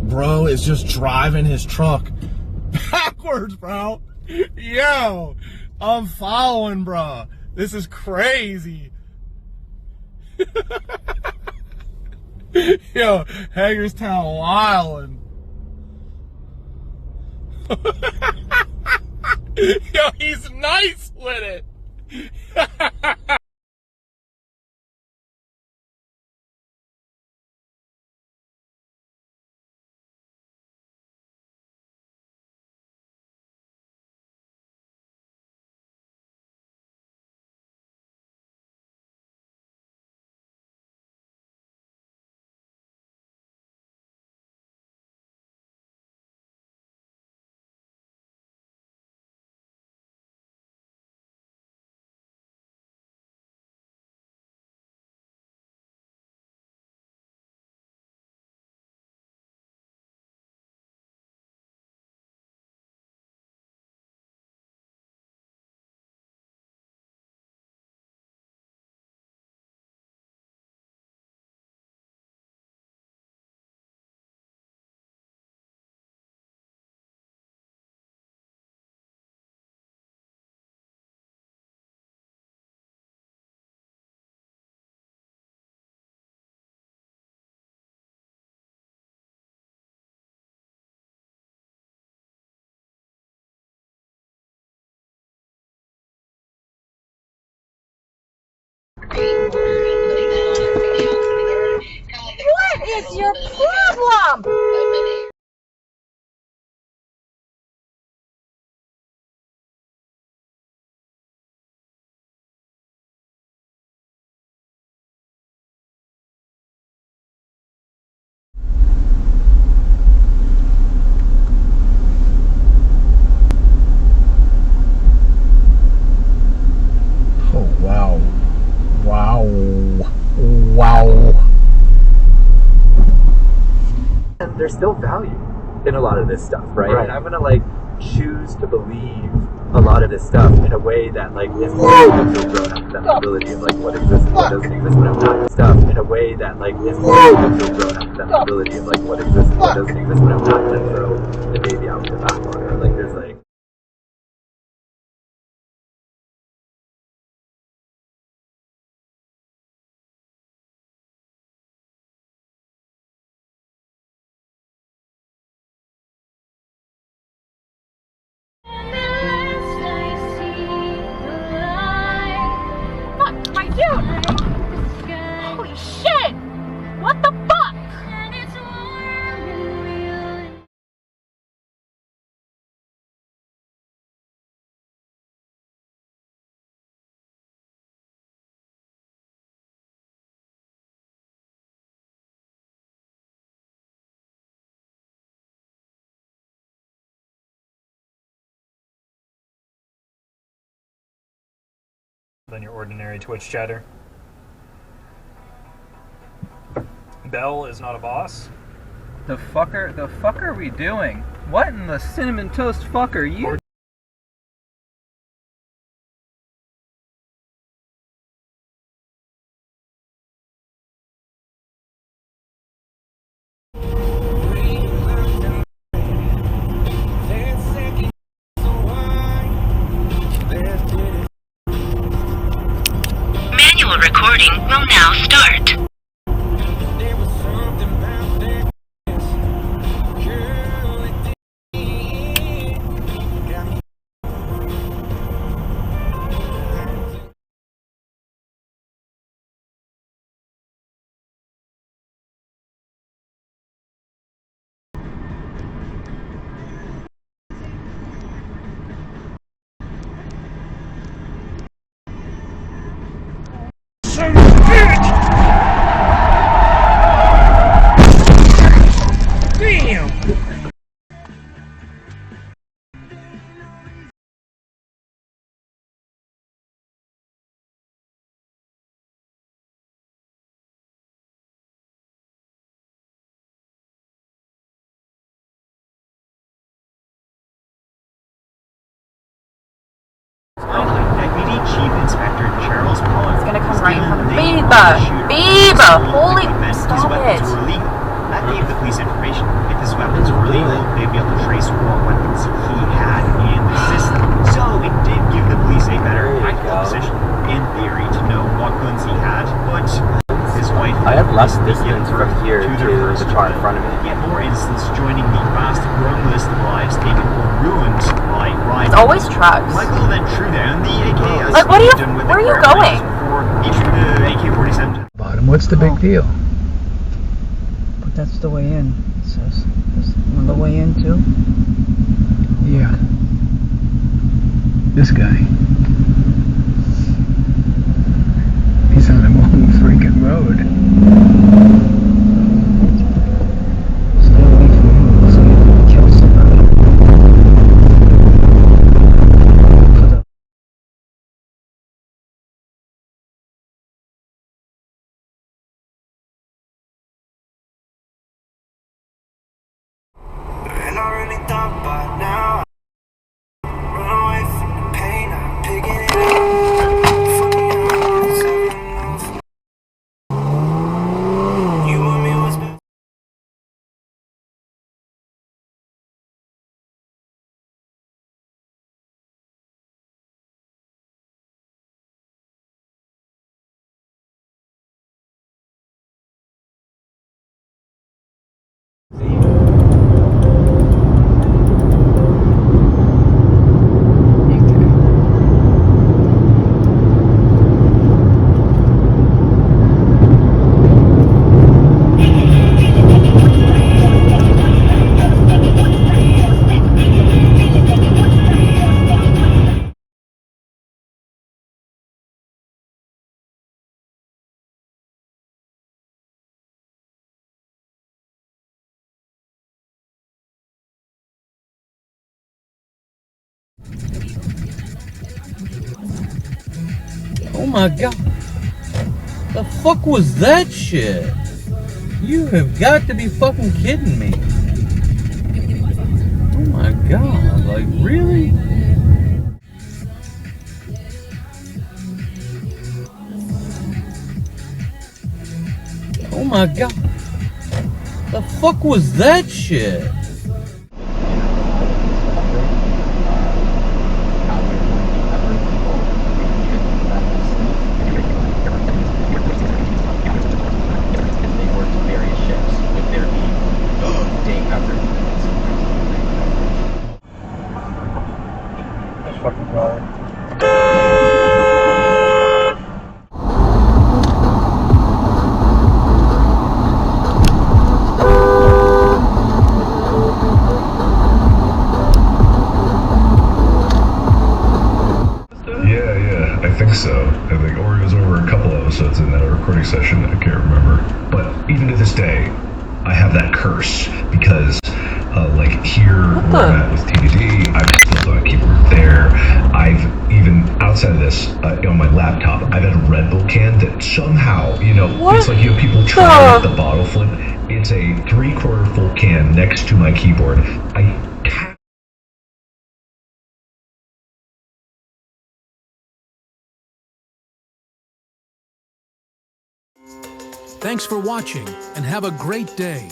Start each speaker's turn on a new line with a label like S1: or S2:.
S1: Bro is just driving his truck backwards, bro. Yo, I'm following, bro. This is crazy. Yo, Hagerstown wildin'. Yo, he's nice with it.
S2: What is your problem?
S1: Oh, wow. Wow. Wow.
S3: And there's still value in a lot of this stuff, right? And I'm gonna like choose to believe a lot of this stuff in a way that like is more feel grown up than the ability of like what exists and what doesn't exist when I'm not stuff in a way that like is more feel grown up than the ability of like what exists and what doesn't exist when I'm not gonna throw the baby out with the bathwater. Like there's like
S2: Holy shit! What the fuck?
S4: Than your ordinary Twitch chatter. Bell is not a boss.
S5: The fuck are we doing? What in the cinnamon toast fuck are you?
S6: Manual recording will now start.
S1: Son of a bitch!
S2: Bieber! Holy... Stop it.
S7: That gave the police information. If his weapons were legal, they'd be able to trace what weapons he had in the system. So it did give the police a better tactical position, in theory, to know what guns he had, but his wife...
S3: I have less distance from here to the car in front of me.
S7: Yet more incidents joining the vast growing list of lives taken or ruined by rivals.
S2: It's always trucks.
S7: Michael then threw down the AK as
S2: Like, what are you...
S7: done with
S2: Where are
S7: the
S2: you going?
S7: before he threw the AK-47.
S8: Bottom. What's the big deal?
S5: But that's the way in, it says. That's the way in, too?
S8: Yeah. This guy. He's on the wrong freaking road.
S5: Stay away from him, so you can kill somebody.
S9: And I really thought by now run away from the pain, I'm picking it up. Funny how it's ever enough. You and me was best.
S10: Oh my god. The fuck was that shit? You have got to be fucking kidding me. Oh my god, like really? Oh my god. The fuck was that shit?
S11: episodes in that recording session, I can't remember. But even to this day, I have that curse because, like here where I'm at with TDD, I've still got a keyboard there. I've even outside of this on my laptop, I've had a Red Bull can that somehow, you know, it's like you have people trying the bottle flip. It's a 3/4 full can next to my keyboard.
S12: Thanks for watching and have a great day.